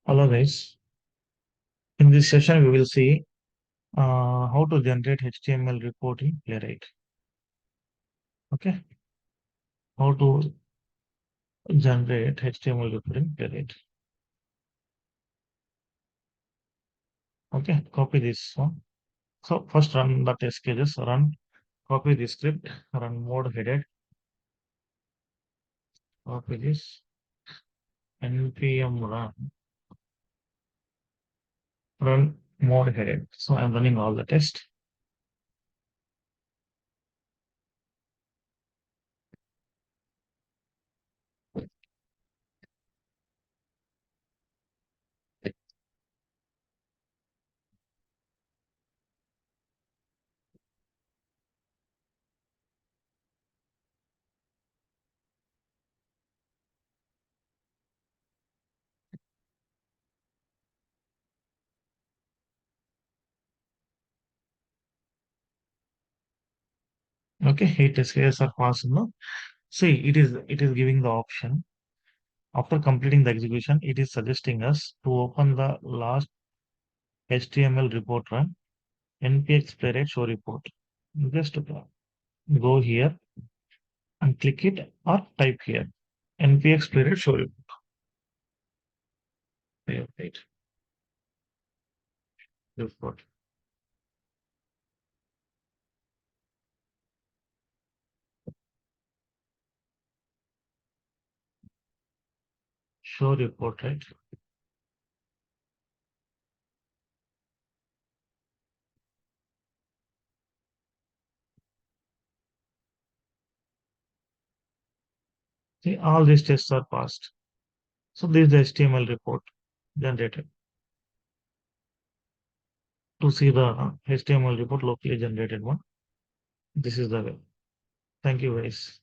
Hello guys. In this session, we will see how to generate HTML report in Playwright. Okay, how to generate HTML report in Playwright. Okay, copy this one. So first run the test cases. Run. Copy the script. Run mode headed. Copy this. npm run. Run mode headed. So I'm running all the test. Okay, eight test cases are passed now. See, it is giving the option. After completing the execution, it is suggesting us to open the last HTML report run npx playwright show report. Just go here and click it or type here npx playwright show report. Report. Show report, right? See, all these tests are passed. So this is the HTML report generated. To see the HTML report locally generated one, this is the way. Thank you guys.